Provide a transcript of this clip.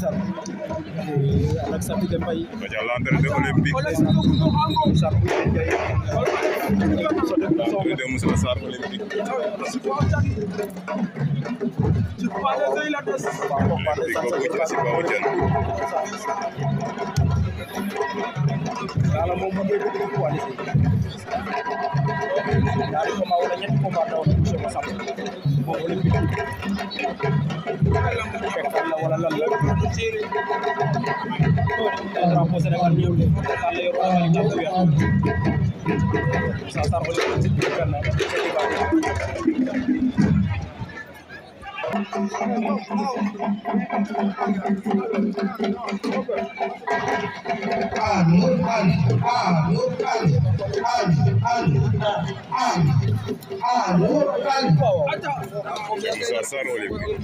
ndeysaan ak Safi Dembay Baja l'entraîneur olympique l'entraîneur de Moussa Sarr olympique olympique ko ci Bawo Dieng ala moom mo ngi ko wali ñaari combat wala ñetti combat daw na ci sama mo olympique fekkal la wala lan la drapeau Sénégal ñëw la yor wala jàpp ya sa Sarr olympique fekkal na Moussa Sarr olympique